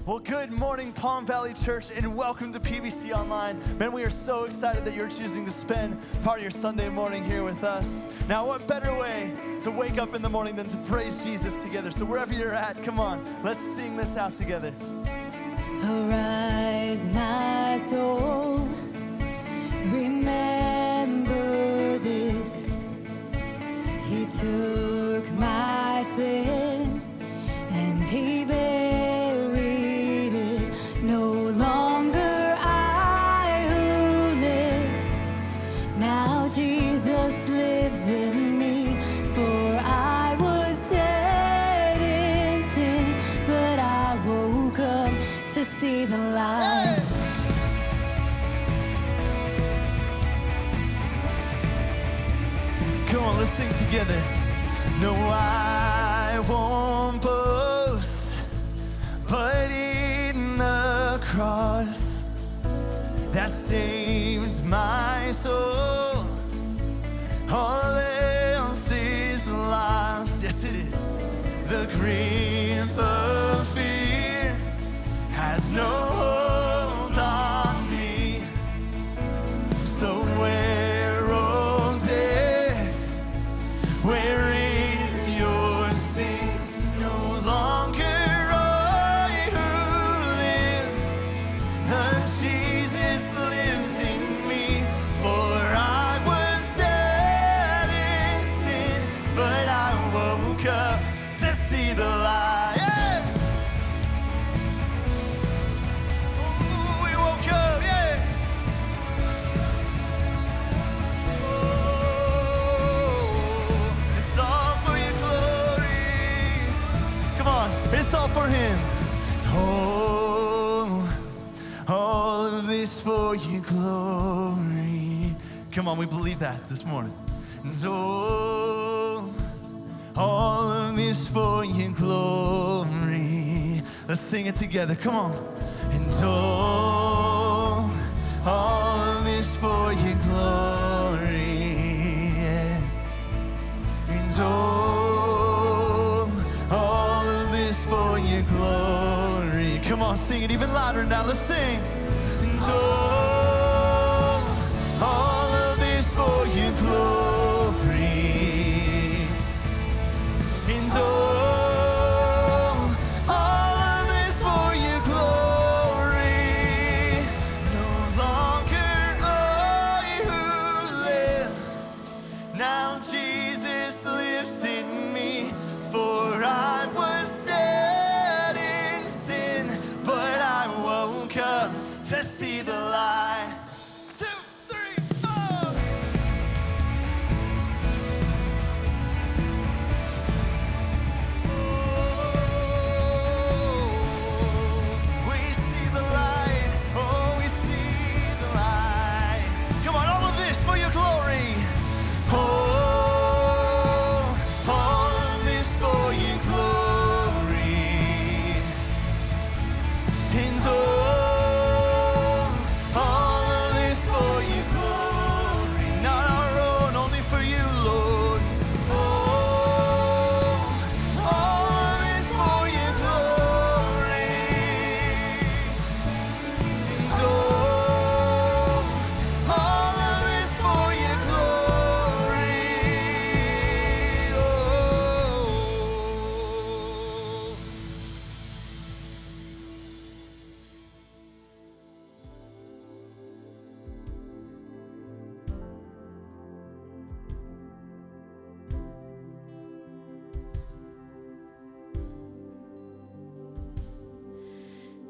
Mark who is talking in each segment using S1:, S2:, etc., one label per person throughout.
S1: Well, good morning, Palm Valley Church, and welcome to PVC Online. Man, we are so excited that you're choosing to spend part of your Sunday morning here with us. Now, what better way to wake up in the morning than to praise Jesus together? So wherever you're at, come on, let's sing this out together.
S2: Arise, my soul, remember this. He took my sin and he buried it. No longer I who live, now Jesus lives in me. For I was dead in sin, but I woke up to see the light.
S1: Come on, let's sing together. No, I won't boast, but in the cross that saved my soul. All else is lost. Yes, it is. The grip of fear has no hold on me. So where, oh death, where is your sting? No longer I who live, but Jesus lives in me. For I was dead in sin, but I woke up to see the light. Yeah. Ooh, we woke up, yeah. Oh, it's all for your glory. Come on, it's all for Him. Oh, all of this for your glory. Come on, we believe that this morning. And so, all of this for your glory. Let's sing it together, come on. And all of this for your glory. Yeah. And all of this for your glory. Come on, sing it even louder now, let's sing. And all of this for your glory. And all of this for your glory. No longer I who live, now Jesus lives in me. For I was dead in sin, but I woke up to see the light. 2, 3, 4. We see the light. Oh, we see the light. Come on, all of this for your glory. Oh, all of this for your glory. And all of this for your glory. Not our own, only for you, Lord. Oh, all of this for your glory. And all of this for your glory. Oh.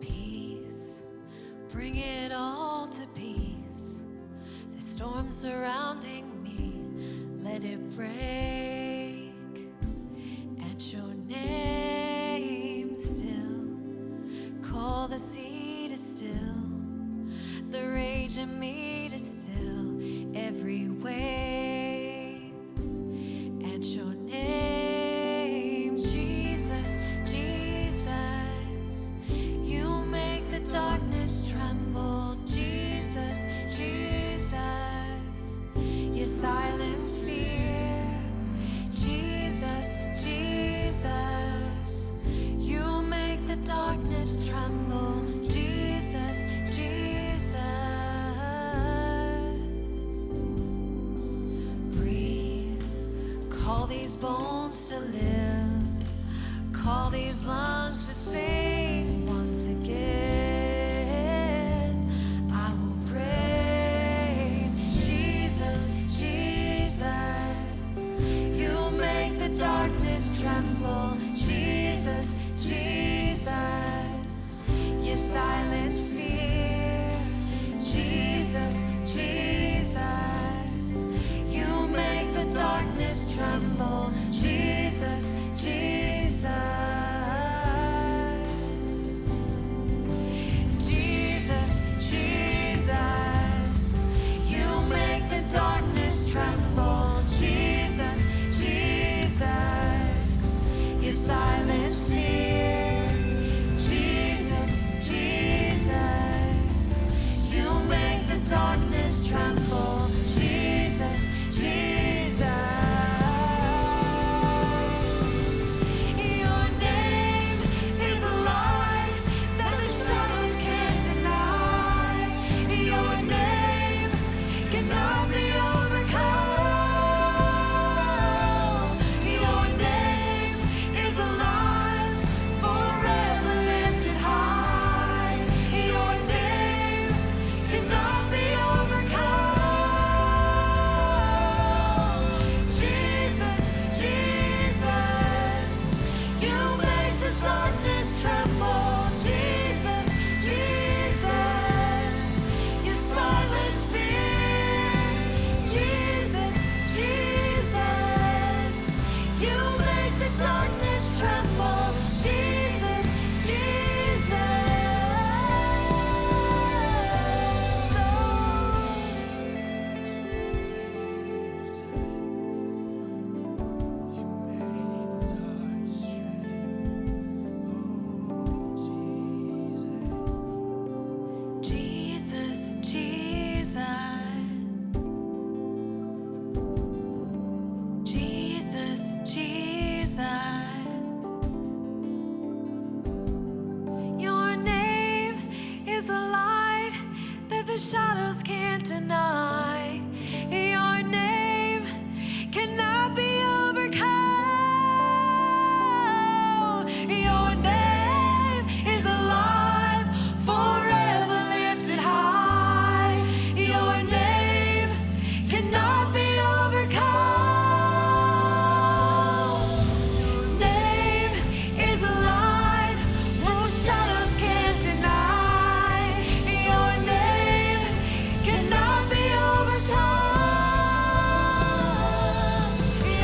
S2: Peace, bring it all to peace. The storm surrounding me, let it break. At your name still, call the sea to still, the rage in me to still every wave. At your name, Jesus, Jesus, you make the darkness tremble. Jesus, Jesus, you silence fear bones to live. Call these lungs to sing once again. I will praise Jesus, Jesus. You make the darkness tremble. Jesus, Jesus. You silence fear. Jesus, Jesus. You make the darkness tremble. Jesus, Jesus. Jesus, Jesus. You make the darkness tremble. Jesus, Jesus. You silence fear. Jesus, Jesus. You make the darkness tremble. Jesus, Jesus. Your name is a light that the shadows can't deny. Your name cannot be overcome. Your name is alive, forever lifted high. Your name cannot be overcome. Jesus, Jesus. You make the darkness tremble. Jesus, Jesus. You silence fear. Jesus, Jesus. You make the darkness tremble. Jesus, Jesus, Jesus, Jesus. Your name is a light that the shadows can't deny. Your name cannot be overcome. Your name is alive, forever lifted high. Your name cannot be overcome. Your name is alive, no shadows can't deny. Your name cannot be overcome.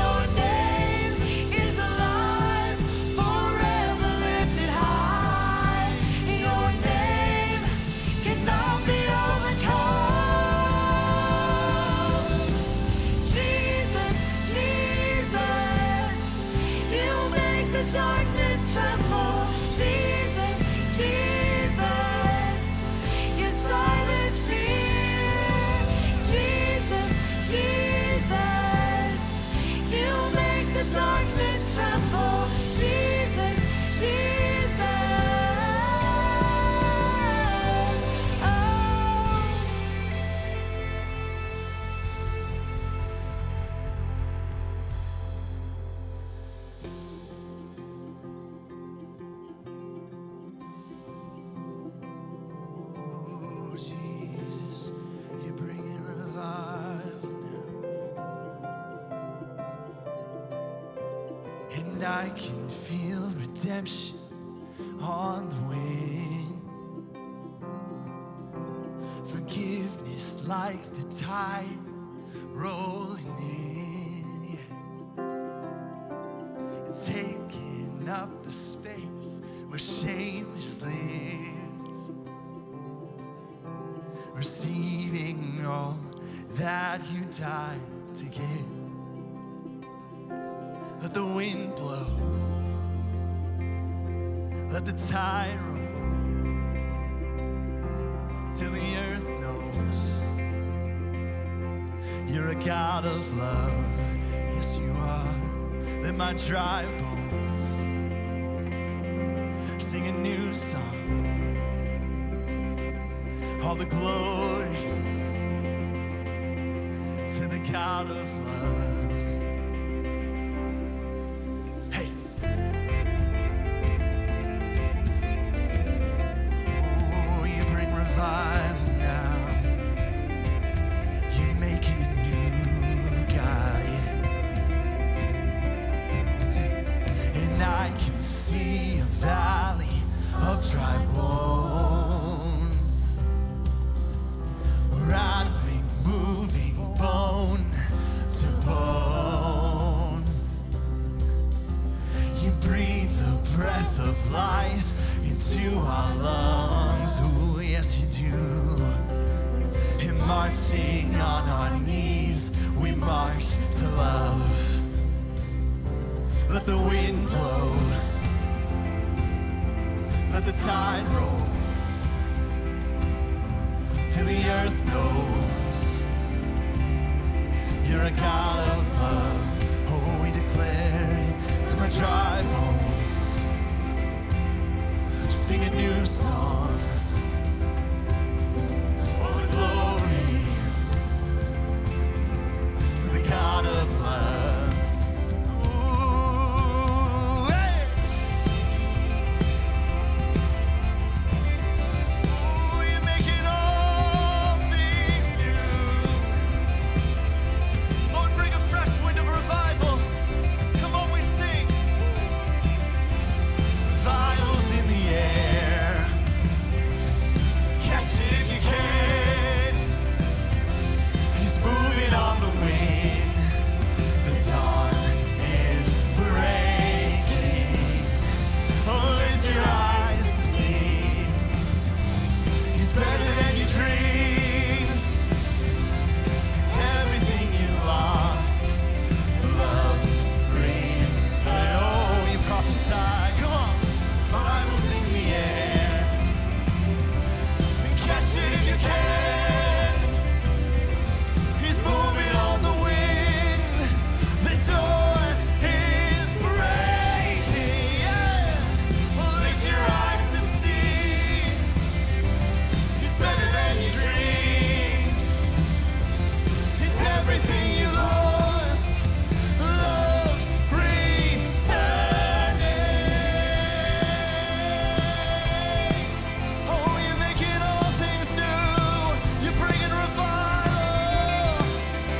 S2: Your name is alive, forever lifted high. Your name cannot be overcome. Jesus, Jesus. You make the darkness tremble. Jesus, Jesus. You silence fear. Jesus, Jesus. You make the darkness tremble. Jesus, Jesus. Oh.
S1: Oh, Jesus, you're bringing revival now. And I can feel redemption on the wind. Forgiveness like the tide rolling in, yeah. And taking up the space where shame just lives. Receiving all that you died to give. Let the wind blow. Let the tide roll. Till the earth knows you're a God of love. Yes, you are. Let my dry bones sing a new song. All the glory to the God of love. to our lungs. Oh, yes, you do, Lord. And marching on our knees, we march to love. Let the wind blow. Let the tide roll. Till the earth knows you're a God of love. Oh, we declare it from our dry bones. Sing a new song. All the glory to the God of love. Ooh, hey! Ooh, you're making all things new. Lord, bring a fresh wind of revival. Come on, we sing. Revival's in the air. Catch it if you can. He's moving on the wind. The dawn is breaking. Oh, lift your eyes to see. He's better than you dreamed. It's everything you lost. Love's return. Oh, you prophesy. Come on. Bible's in the air. And catch it if you can. He's moving on the wind. The dawn is breaking. Yeah. Well, lift your eyes to see. He's better than you dreamed. It's everything you lost. Love's returning. Oh, you're making all things new. You're bringing revival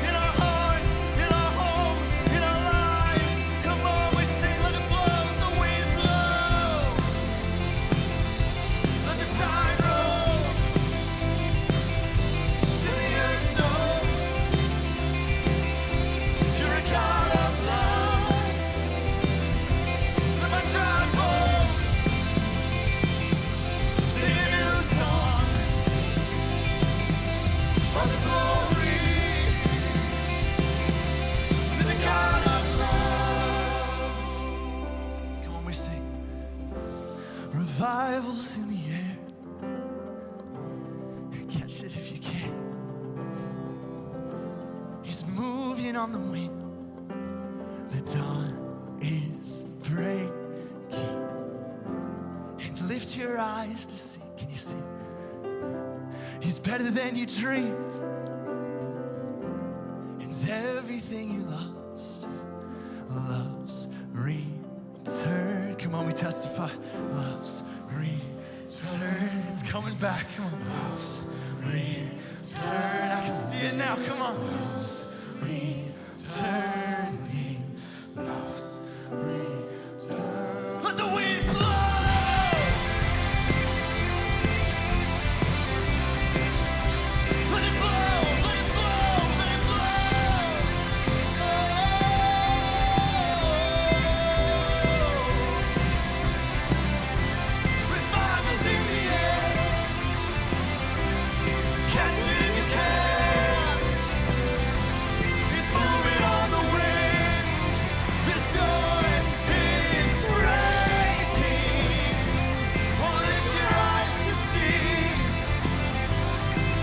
S1: in our hearts, in our homes, in our lives. Come on, we sing, let it blow, let the wind blow. Let the tide roll. Till the earth knows you're a God of love. Let my dry bones sing a new song. All the glory to the God of love. Come on, we sing. Revival's in the air. Catch it if you can. He's moving on the wind. The dawn is breaking. And lift your eyes to see. Can you see? He's better than you dreamed. And everything you lost. Love's return. Come on, we testify. Love's return. It's coming back. Come on. Love's return. I can see it now. Come on. Love's returning. Love's return. Let the wind blow. Let it blow. Let it blow. Let it blow. Revival's in the air. Catch it if you can. He's moving on the wind. The dawn is breaking. Oh, lift your eyes to see.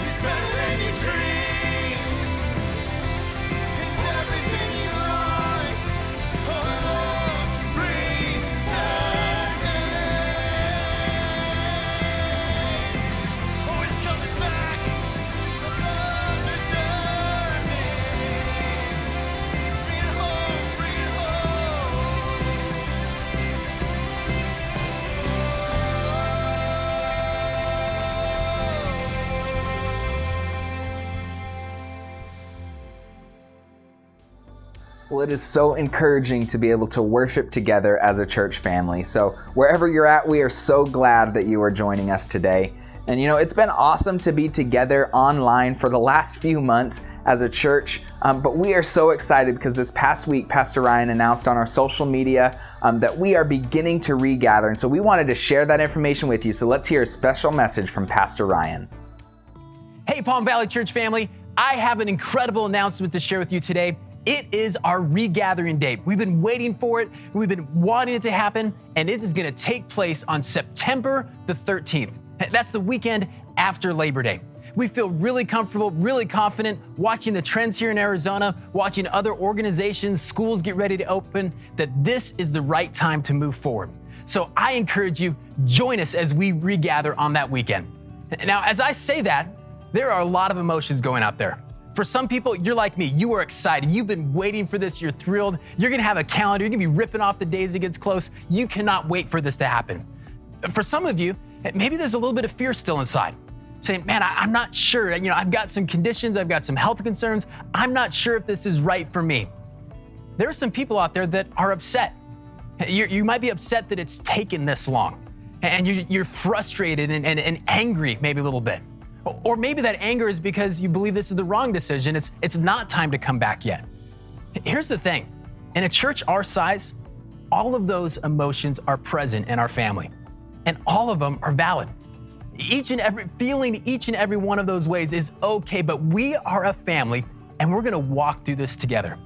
S1: He's better than you dreamed. It's everything you lost. Oh, love's returning. Oh, it's coming back. Love's returning. Bring it home, bring it
S3: Well, it is so encouraging to be able to worship together as a church family. So wherever you're at, we are so glad that you are joining us today. And it's been awesome to be together online for the last few months as a church, but we are so excited because this past week, Pastor Ryan announced on our social media that we are beginning to regather. And so we wanted to share that information with you. So let's hear a special message from Pastor Ryan.
S4: Hey, Palm Valley Church family, I have an incredible announcement to share with you today. It is our regathering date. We've been waiting for it. We've been wanting it to happen, and it is going to take place on September the 13th. That's the weekend after Labor Day. We feel really comfortable, really confident watching the trends here in Arizona, watching other organizations, schools get ready to open, that this is the right time to move forward. So I encourage you, join us as we regather on that weekend. Now, as I say that, there are a lot of emotions going out there. For some people, you're like me, you are excited. You've been waiting for this, you're thrilled. You're gonna have a calendar, you're gonna be ripping off the days it gets close. You cannot wait for this to happen. For some of you, maybe there's a little bit of fear still inside, saying, man, I'm not sure. I've got some conditions, I've got some health concerns. I'm not sure if this is right for me. There are some people out there that are upset. You might be upset that it's taken this long, and you're frustrated and angry maybe a little bit. Or maybe that anger is because you believe this is the wrong decision. It's not time to come back yet. Here's the thing. In a church our size, all of those emotions are present in our family, and all of them are valid. Feeling each and every one of those ways is okay, but we are a family, and we're gonna walk through this together.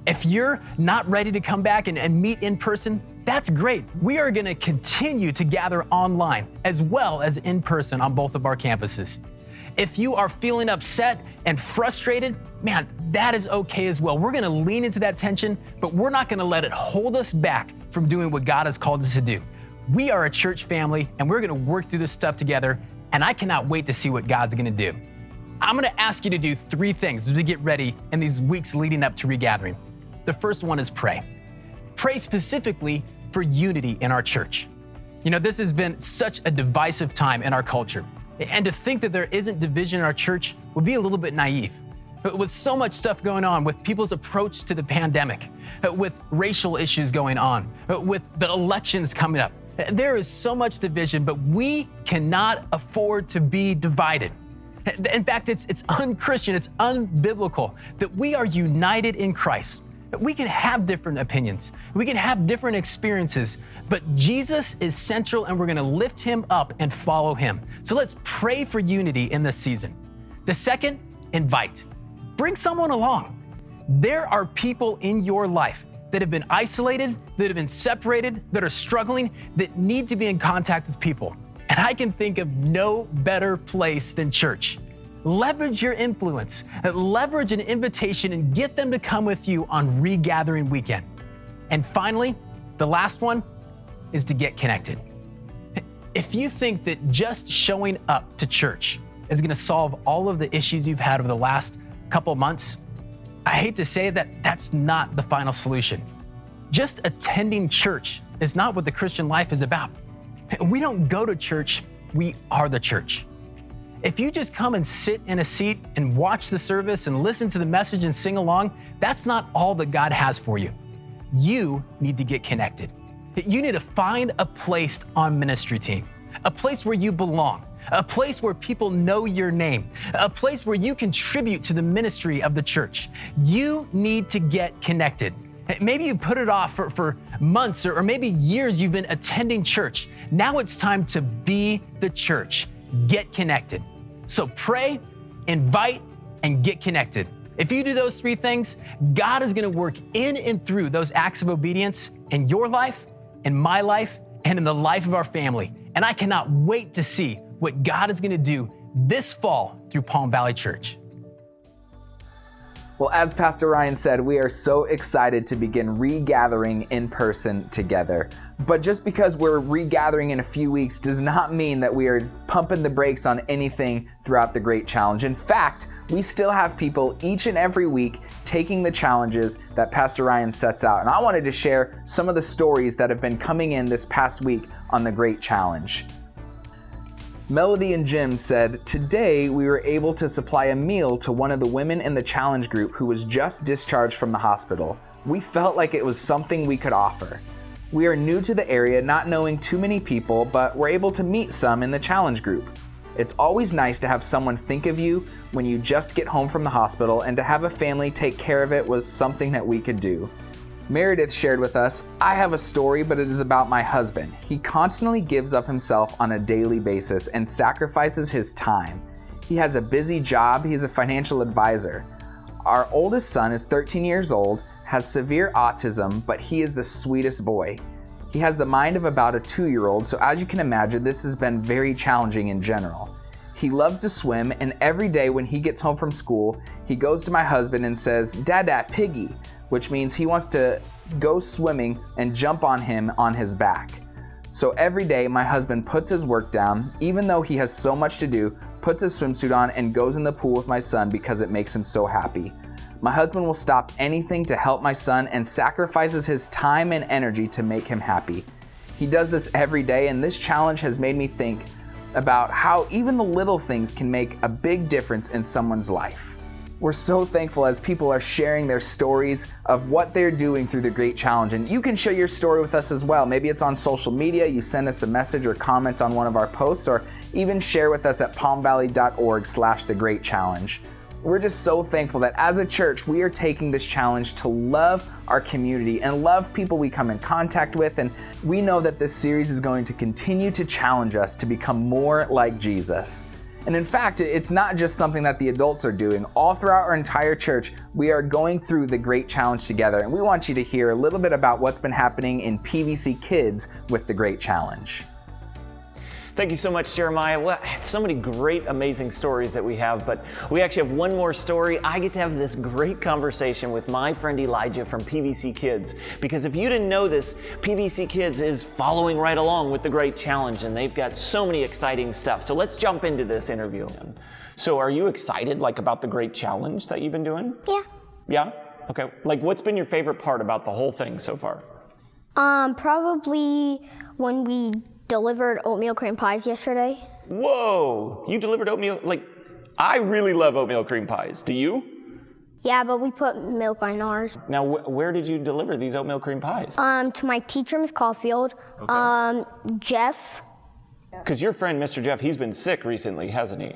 S4: If you're not ready to come back and meet in person, that's great. We are gonna continue to gather online as well as in person on both of our campuses. If you are feeling upset and frustrated, man, that is okay as well. We're gonna lean into that tension, but we're not gonna let it hold us back from doing what God has called us to do. We are a church family, and we're gonna work through this stuff together, and I cannot wait to see what God's gonna do. I'm gonna ask you to do 3 things as we get ready in these weeks leading up to regathering. The first one is pray. Pray specifically for unity in our church. This has been such a divisive time in our culture. And to think that there isn't division in our church would be a little bit naive. With so much stuff going on, with people's approach to the pandemic, with racial issues going on, with the elections coming up, there is so much division, but we cannot afford to be divided. In fact, it's unchristian, it's unbiblical that we are united in Christ. We can have different opinions, we can have different experiences, but Jesus is central, and we're gonna lift him up and follow him. So let's pray for unity in this season. The second, invite. Bring someone along. There are people in your life that have been isolated, that have been separated, that are struggling, that need to be in contact with people. And I can think of no better place than church. Leverage your influence, leverage an invitation, and get them to come with you on regathering weekend. And finally, the last one is to get connected. If you think that just showing up to church is gonna solve all of the issues you've had over the last couple months, I hate to say that that's not the final solution. Just attending church is not what the Christian life is about. We don't go to church, we are the church. If you just come and sit in a seat and watch the service and listen to the message and sing along, that's not all that God has for you. You need to get connected. You need to find a place on ministry team, a place where you belong, a place where people know your name, a place where you contribute to the ministry of the church. You need to get connected. Maybe you put it off for months or maybe years you've been attending church. Now it's time to be the church. Get connected. So pray, invite, and get connected. If you do those 3 things, God is gonna work in and through those acts of obedience in your life, in my life, and in the life of our family. And I cannot wait to see what God is gonna do this fall through Palm Valley Church.
S3: Well, as Pastor Ryan said, we are so excited to begin regathering in person together. But just because we're regathering in a few weeks does not mean that we are pumping the brakes on anything throughout the Great Challenge. In fact, we still have people each and every week taking the challenges that Pastor Ryan sets out. And I wanted to share some of the stories that have been coming in this past week on the Great Challenge. Melody and Jim said, "Today we were able to supply a meal to one of the women in the challenge group who was just discharged from the hospital. We felt like it was something we could offer. We are new to the area, not knowing too many people, but were able to meet some in the challenge group. It's always nice to have someone think of you when you just get home from the hospital, and to have a family take care of it was something that we could do. Meredith shared with us, I have a story, but it is about my husband. He constantly gives up himself on a daily basis and sacrifices his time. He has a busy job. He is a financial advisor. Our oldest son is 13 years old, has severe autism, but he is the sweetest boy. He has the mind of about a 2-year-old, so as you can imagine, this has been very challenging in general. He loves to swim, and every day when he gets home from school, he goes to my husband and says, "Dada, piggy," which means he wants to go swimming and jump on him on his back. So every day my husband puts his work down, even though he has so much to do, puts his swimsuit on and goes in the pool with my son because it makes him so happy. My husband will stop anything to help my son and sacrifices his time and energy to make him happy. He does this every day, and this challenge has made me think about how even the little things can make a big difference in someone's life. We're so thankful as people are sharing their stories of what they're doing through the Great Challenge. And you can share your story with us as well. Maybe it's on social media, you send us a message or comment on one of our posts, or even share with us at palmvalley.org/thegreatchallenge. We're just so thankful that as a church, we are taking this challenge to love our community and love people we come in contact with. And we know that this series is going to continue to challenge us to become more like Jesus. And in fact, it's not just something that the adults are doing. All throughout our entire church, we are going through the Great Challenge together. And we want you to hear a little bit about what's been happening in PVC Kids with the Great Challenge.
S5: Thank you so much, Jeremiah. Well, so many great, amazing stories that we have, but we actually have one more story. I get to have this great conversation with my friend Elijah from PVC Kids, because if you didn't know this, PVC Kids is following right along with the Great Challenge, and they've got so many exciting stuff. So let's jump into this interview. So are you excited about the Great Challenge that you've been doing?
S6: Yeah.
S5: Yeah? Okay. What's been your favorite part about the whole thing so far?
S6: Probably when we delivered oatmeal cream pies yesterday.
S5: Whoa, you delivered oatmeal, I really love oatmeal cream pies. Do you?
S6: Yeah, but we put milk on ours.
S5: Now, where did you deliver these oatmeal cream pies?
S6: To my teacher, Ms. Caulfield.
S5: Okay.
S6: Jeff.
S5: Because your friend, Mr. Jeff, he's been sick recently, hasn't he?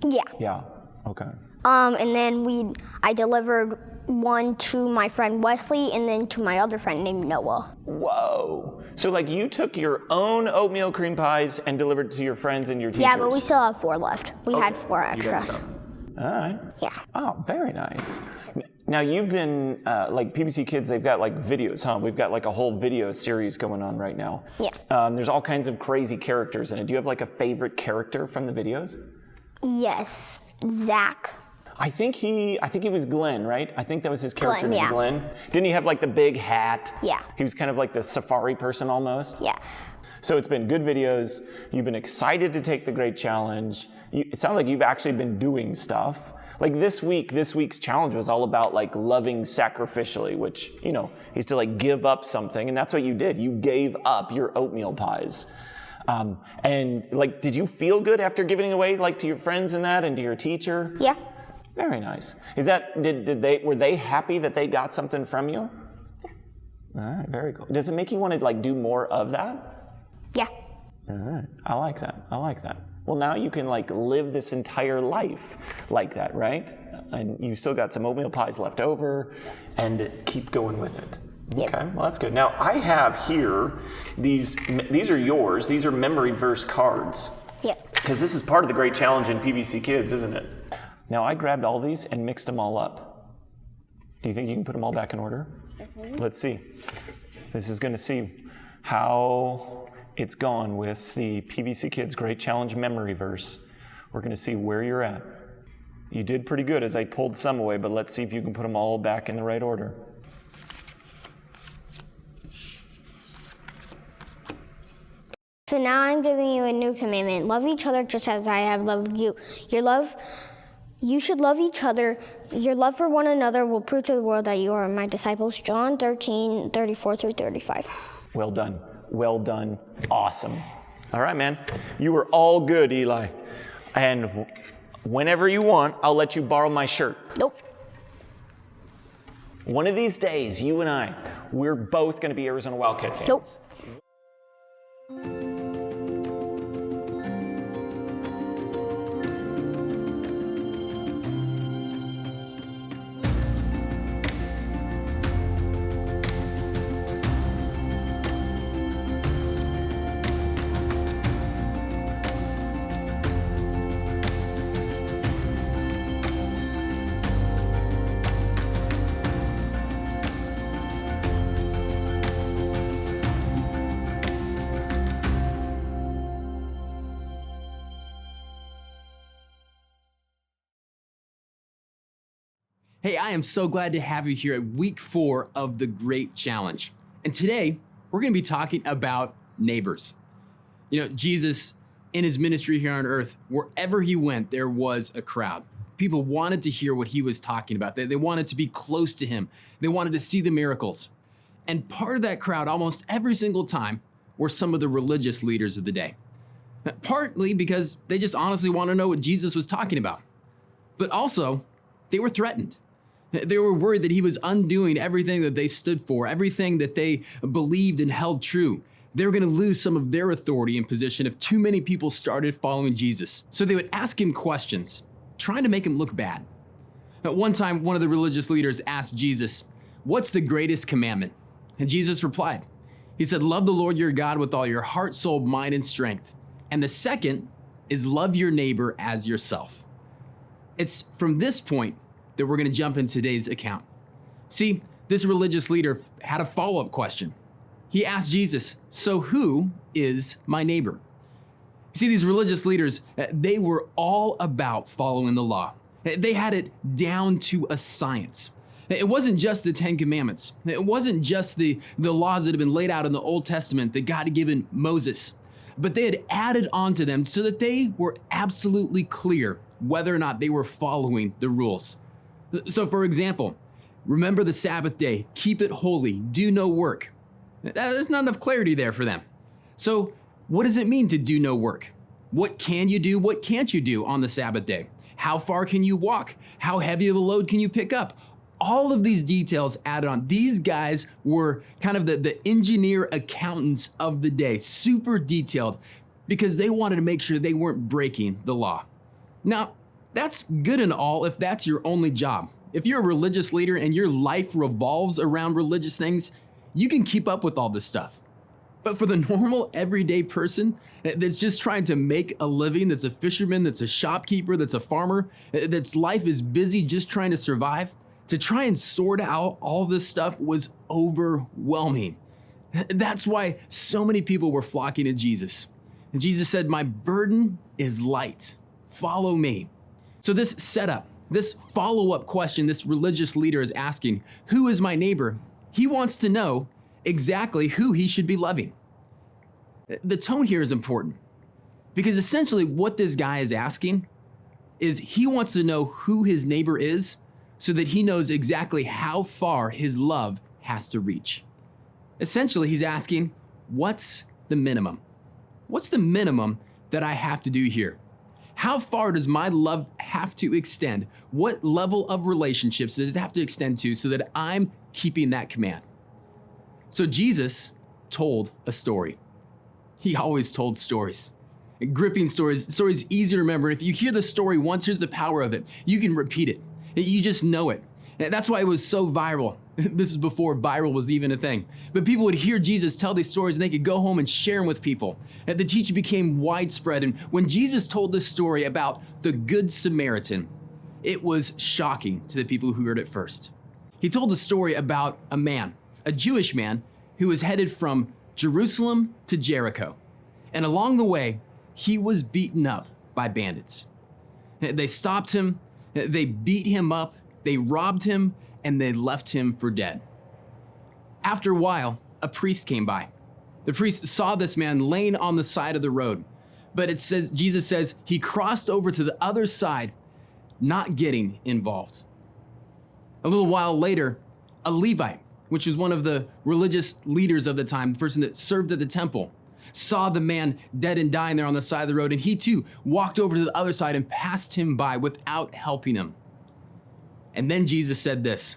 S6: Yeah.
S5: Yeah, okay.
S6: And then I delivered one to my friend Wesley and then to my other friend named Noah.
S5: Whoa. So you took your own oatmeal cream pies and delivered it to your friends and your teachers?
S6: Yeah, but we still have 4 left. We had 4
S5: You got
S6: extra.
S5: some. All right.
S6: Yeah.
S5: Oh, very nice. Now you've been, PVC Kids, they've got videos, huh? We've got a whole video series going on right now.
S6: Yeah.
S5: There's all kinds of crazy characters in it. Do you have a favorite character from the videos?
S6: Yes, Zach.
S5: I think he was Glenn, right? I think that was his character
S6: Glenn,
S5: name,
S6: yeah.
S5: Glenn. Didn't he have the big hat?
S6: Yeah.
S5: He was kind of the safari person almost?
S6: Yeah.
S5: So it's been good videos. You've been excited to take the Great Challenge. It sounds like you've actually been doing stuff. This week's challenge was all about loving sacrificially, which, is to give up something. And that's what you did. You gave up your oatmeal pies. And did you feel good after giving it away to your friends and that and to your teacher?
S6: Yeah.
S5: Very nice. Were they happy that they got something from you? Yeah. All right, very cool. Does it make you want to do more of that?
S6: Yeah.
S5: All right, I like that. Well, now you can live this entire life like that, right? And you still got some oatmeal pies left over, and keep going with it.
S6: Yep.
S5: Okay, well that's good. Now I have here these are yours. These are memory verse cards.
S6: Yep.
S5: Because this is part of the Great Challenge in PVC Kids, isn't it? Now I grabbed all these and mixed them all up. Do you think you can put them all back in order? Mm-hmm. Let's see. This is going to see how it's gone with the PVC Kids Great Challenge memory verse. We're going to see where you're at. You did pretty good as I pulled some away, but let's see if you can put them all back in the right order.
S6: So now I'm giving you a new commandment. Love each other just as I have loved you. You should love each other. Your love for one another will prove to the world that you are my disciples. John 13:34-35.
S5: Well done. Well done. Awesome. All right, man. You were all good, Eli. And whenever you want, I'll let you borrow my shirt.
S6: Nope.
S5: One of these days, you and I, we're both going to be Arizona Wildcat fans.
S6: Nope.
S4: Hey, I am so glad to have you here at week 4 of the Great Challenge. And today, we're going to be talking about neighbors. You know, Jesus, in his ministry here on earth, wherever he went, there was a crowd. People wanted to hear what he was talking about. They wanted to be close to him. They wanted to see the miracles. And part of that crowd, almost every single time, were some of the religious leaders of the day. Partly because they just honestly want to know what Jesus was talking about. But also, they were threatened. They were worried that he was undoing everything that they stood for, everything that they believed and held true. They were going to lose some of their authority and position if too many people started following Jesus. So they would ask him questions, trying to make him look bad. At one time, one of the religious leaders asked Jesus, "What's the greatest commandment?" And Jesus replied. He said, "Love the Lord your God with all your heart, soul, mind, and strength. And the second is love your neighbor as yourself." It's from this point that we're going to jump in today's account. See, this religious leader had a follow-up question. He asked Jesus, "So who is my neighbor?" See, these religious leaders, they were all about following the law. They had it down to a science. It wasn't just the 10 Commandments. It wasn't just the laws that had been laid out in the Old Testament that God had given Moses, but they had added on to them so that they were absolutely clear whether or not they were following the rules. So for example, remember the Sabbath day, keep it holy, do no work. There's not enough clarity there for them. So what does it mean to do no work? What can you do? What can't you do on the Sabbath day? How far can you walk? How heavy of a load can you pick up? All of these details added on. These guys were kind of the engineer accountants of the day, super detailed, because they wanted to make sure they weren't breaking the law. Now, that's good and all if that's your only job. If you're a religious leader and your life revolves around religious things, you can keep up with all this stuff. But for the normal, everyday person that's just trying to make a living, that's a fisherman, that's a shopkeeper, that's a farmer, that's life is busy just trying to survive, to try and sort out all this stuff was overwhelming. That's why so many people were flocking to Jesus. And Jesus said, "My burden is light. Follow me." So this setup, this follow-up question this religious leader is asking, who is my neighbor? He wants to know exactly who he should be loving. The tone here is important because essentially what this guy is asking is he wants to know who his neighbor is so that he knows exactly how far his love has to reach. Essentially, he's asking, what's the minimum? What's the minimum that I have to do here? How far does my love have to extend? What level of relationships does it have to extend to so that I'm keeping that command? So Jesus told a story. He always told stories. Gripping stories easy to remember. If you hear the story once, here's the power of it. You can repeat it. You just know it. That's why it was so viral. This is before viral was even a thing. But people would hear Jesus tell these stories and they could go home and share them with people. And the teaching became widespread. And when Jesus told this story about the Good Samaritan, it was shocking to the people who heard it first. He told a story about a man, a Jewish man, who was headed from Jerusalem to Jericho. And along the way, he was beaten up by bandits. They stopped him, they beat him up, they robbed him, and they left him for dead. After a while, a priest came by. The priest saw this man laying on the side of the road, but Jesus says he crossed over to the other side, not getting involved. A little while later, a Levite, which was one of the religious leaders of the time, the person that served at the temple, saw the man dead and dying there on the side of the road, and he too walked over to the other side and passed him by without helping him. And then Jesus said this,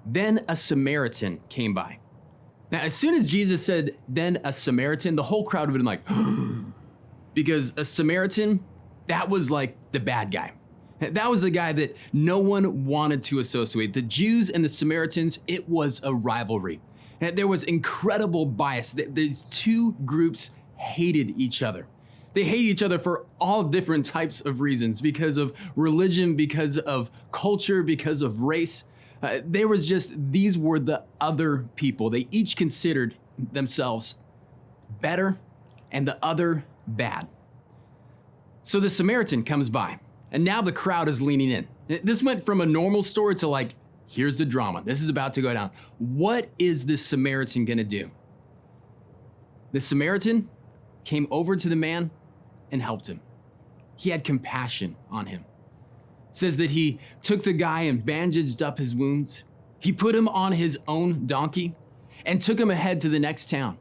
S4: "Then a Samaritan came by." Now, as soon as Jesus said, "Then a Samaritan," the whole crowd would have been like, because a Samaritan, that was like the bad guy. That was the guy that no one wanted to associate. The Jews and the Samaritans, it was a rivalry. And there was incredible bias. These two groups hated each other. They hated each other for all different types of reasons, because of religion, because of culture, because of race. These were the other people. They each considered themselves better and the other bad. So the Samaritan comes by, and now the crowd is leaning in. This went from a normal story to like, here's the drama. This is about to go down. What is this Samaritan gonna do? The Samaritan came over to the man and helped him. He had compassion on him. It says that he took the guy and bandaged up his wounds. He put him on his own donkey and took him ahead to the next town.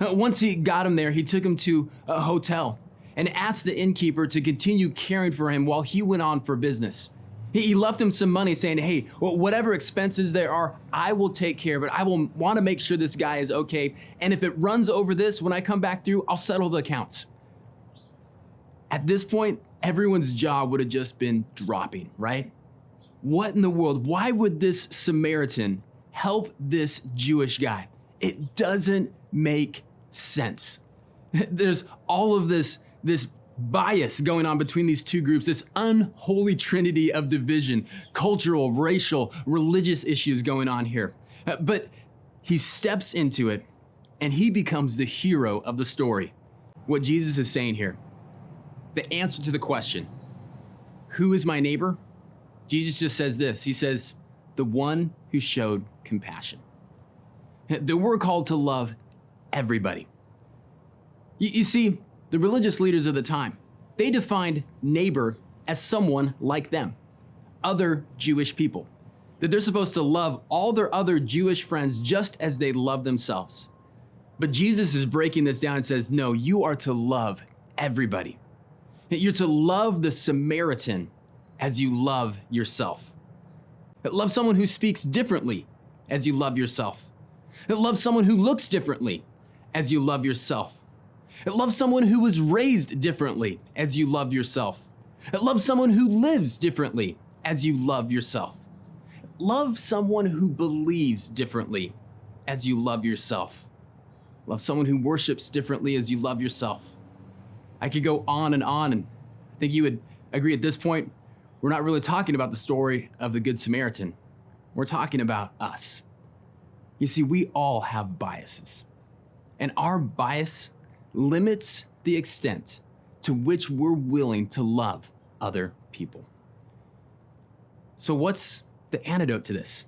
S4: Once he got him there, he took him to a hotel and asked the innkeeper to continue caring for him while he went on for business. He left him some money saying, hey, well, whatever expenses there are, I will take care of it. I will want to make sure this guy is okay. And if it runs over this, when I come back through, I'll settle the accounts. At this point, everyone's jaw would have just been dropping, right? What in the world? Why would this Samaritan help this Jewish guy? It doesn't make sense. There's all of this bias going on between these two groups, this unholy trinity of division, cultural, racial, religious issues going on here. But he steps into it and he becomes the hero of the story. What Jesus is saying here, the answer to the question, who is my neighbor? Jesus just says this. He says, the one who showed compassion. That we're called to love everybody. You see, the religious leaders of the time, they defined neighbor as someone like them, other Jewish people, that they're supposed to love all their other Jewish friends just as they love themselves. But Jesus is breaking this down and says, no, you are to love everybody. You're to love the Samaritan as you love yourself. Love someone who speaks differently as you love yourself. Love someone who looks differently as you love yourself. Love someone who was raised differently as you love yourself. Love someone who lives differently as you love yourself. Love someone who believes differently as you love yourself. Love someone who worships differently as you love yourself. I could go on, and I think you would agree at this point, we're not really talking about the story of the Good Samaritan. We're talking about us. You see, we all have biases, and our bias limits the extent to which we're willing to love other people. So what's the antidote to this?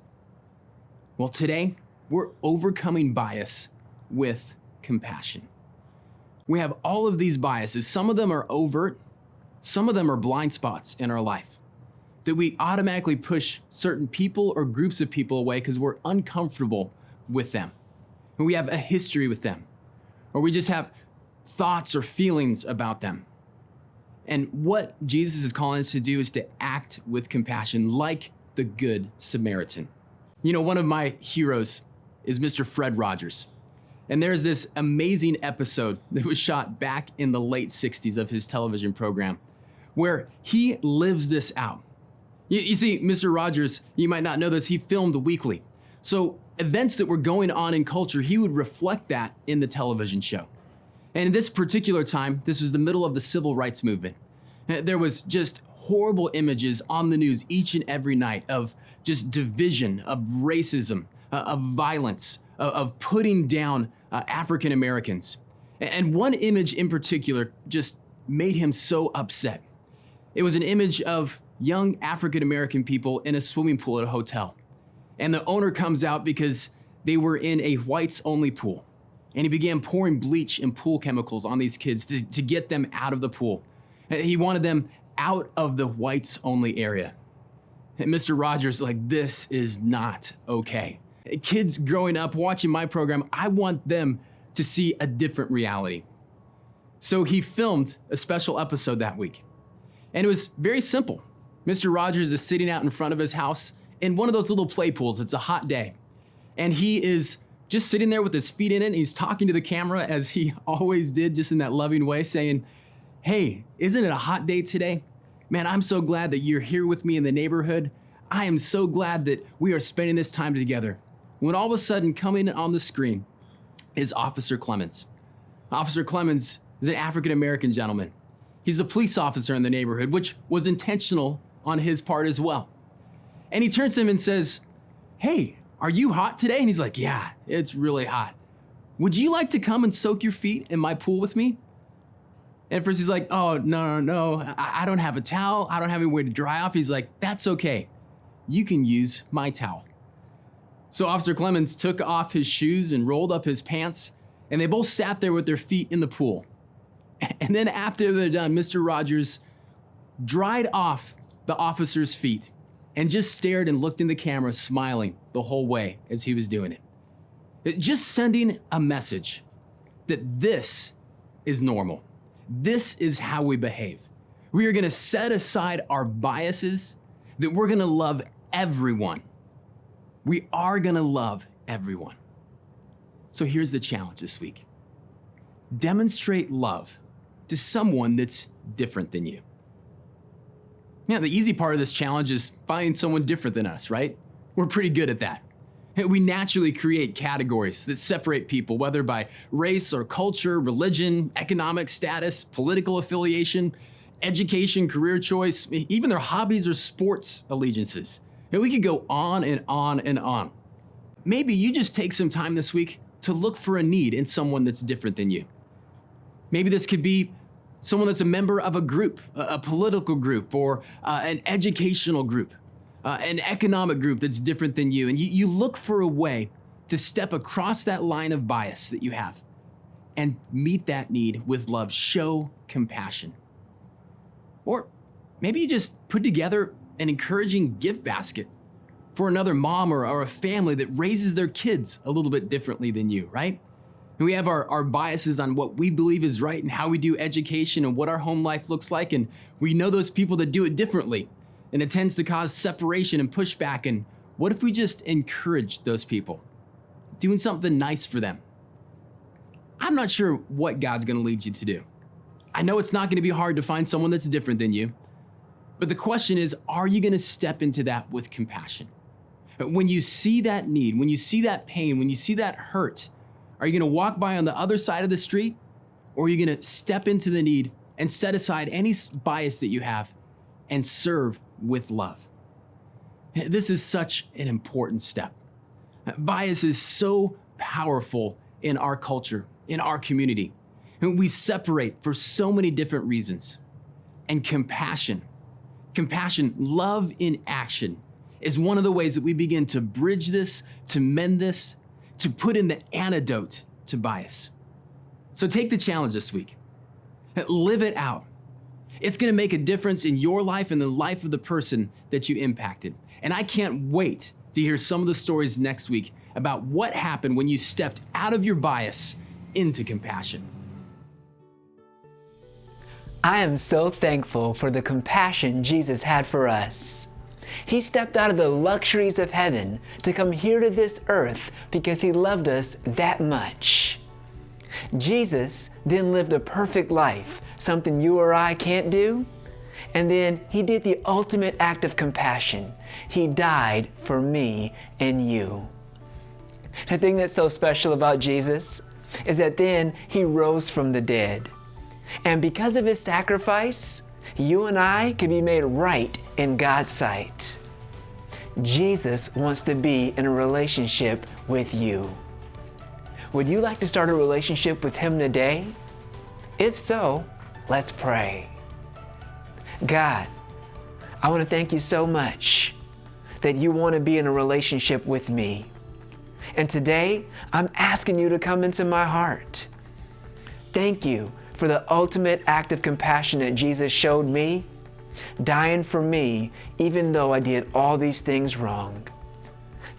S4: Well, today, we're overcoming bias with compassion. We have all of these biases. Some of them are overt, some of them are blind spots in our life that we automatically push certain people or groups of people away because we're uncomfortable with them. And we have a history with them, or we just have thoughts or feelings about them. And what Jesus is calling us to do is to act with compassion like the Good Samaritan. You know, one of my heroes is Mr. Fred Rogers. And there's this amazing episode that was shot back in the late 60s of his television program where he lives this out. You see, Mr. Rogers, you might not know this, he filmed weekly. So events that were going on in culture, he would reflect that in the television show. And in this particular time, this was the middle of the civil rights movement. There was just horrible images on the news each and every night of just division, of racism, of violence, of putting down African Americans. And one image in particular just made him so upset. It was an image of young African American people in a swimming pool at a hotel. And the owner comes out because they were in a whites only pool. And he began pouring bleach and pool chemicals on these kids to get them out of the pool. He wanted them out of the whites only area. And Mr. Rogers, like, this is not okay. Kids growing up watching my program, I want them to see a different reality. So he filmed a special episode that week. And it was very simple. Mr. Rogers is sitting out in front of his house in one of those little play pools. It's a hot day. And he is just sitting there with his feet in it. And he's talking to the camera as he always did, just in that loving way, saying, hey, isn't it a hot day today? Man, I'm so glad that you're here with me in the neighborhood. I am so glad that we are spending this time together. When all of a sudden coming on the screen is Officer Clemens. Officer Clemens is an African-American gentleman. He's a police officer in the neighborhood, which was intentional on his part as well. And he turns to him and says, hey, are you hot today? And he's like, yeah, it's really hot. Would you like to come and soak your feet in my pool with me? And at first he's like, oh, no, I don't have a towel. I don't have any way to dry off. He's like, that's okay. You can use my towel. So Officer Clemens took off his shoes and rolled up his pants, and they both sat there with their feet in the pool. And then after they're done, Mr. Rogers dried off the officer's feet and just stared and looked in the camera, smiling the whole way as he was doing it. Just sending a message that this is normal. This is how we behave. We are gonna set aside our biases, that we're gonna love everyone. We are gonna love everyone. So here's the challenge this week. Demonstrate love to someone that's different than you. Yeah, the easy part of this challenge is finding someone different than us, right? We're pretty good at that. We naturally create categories that separate people, whether by race or culture, religion, economic status, political affiliation, education, career choice, even their hobbies or sports allegiances. And we could go on and on and on. Maybe you just take some time this week to look for a need in someone that's different than you. Maybe this could be someone that's a member of a group, a political group, or an educational group, an economic group that's different than you. And you look for a way to step across that line of bias that you have and meet that need with love. Show compassion. Or maybe you just put together an encouraging gift basket for another mom or a family that raises their kids a little bit differently than you, right? And we have our biases on what we believe is right and how we do education and what our home life looks like. And we know those people that do it differently. And it tends to cause separation and pushback. And what if we just encourage those people, doing something nice for them? I'm not sure what God's gonna lead you to do. I know it's not gonna be hard to find someone that's different than you. But the question is, are you gonna step into that with compassion? When you see that need, when you see that pain, when you see that hurt, are you gonna walk by on the other side of the street? Or are you gonna step into the need and set aside any bias that you have and serve with love? This is such an important step. Bias is so powerful in our culture, in our community. And we separate for so many different reasons. And compassion, love in action, is one of the ways that we begin to bridge this, to mend this, to put in the antidote to bias. So take the challenge this week. Live it out. It's gonna make a difference in your life and the life of the person that you impacted. And I can't wait to hear some of the stories next week about what happened when you stepped out of your bias into compassion.
S7: I am so thankful for the compassion Jesus had for us. He stepped out of the luxuries of heaven to come here to this earth because he loved us that much. Jesus then lived a perfect life, something you or I can't do. And then he did the ultimate act of compassion. He died for me and you. The thing that's so special about Jesus is that then he rose from the dead. And because of his sacrifice, you and I can be made right in God's sight. Jesus wants to be in a relationship with you. Would you like to start a relationship with him today? If so, let's pray. God, I want to thank you so much that you want to be in a relationship with me. And today, I'm asking you to come into my heart. Thank you for the ultimate act of compassion that Jesus showed me, dying for me even though I did all these things wrong.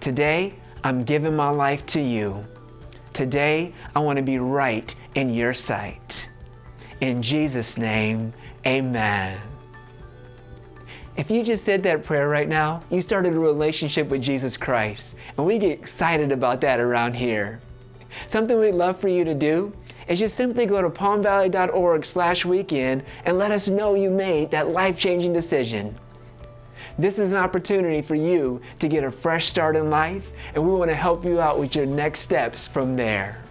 S7: Today, I'm giving my life to you. Today, I want to be right in your sight. In Jesus' name, amen. If you just said that prayer right now, you started a relationship with Jesus Christ, and we get excited about that around here. Something we'd love for you to do is just simply go to palmvalley.org/weekend and let us know you made that life-changing decision. This is an opportunity for you to get a fresh start in life, and we want to help you out with your next steps from there.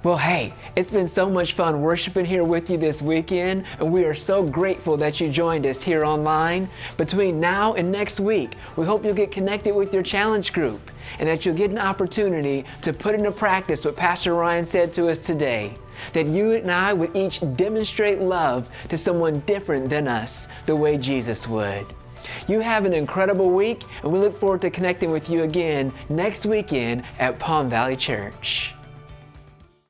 S7: Well, hey, it's been so much fun worshiping here with you this weekend, and we are so grateful that you joined us here online. Between now and next week, we hope you'll get connected with your challenge group and that you'll get an opportunity to put into practice what Pastor Ryan said to us today, that you and I would each demonstrate love to someone different than us, the way Jesus would. You have an incredible week, and we look forward to connecting with you again next weekend at Palm Valley Church.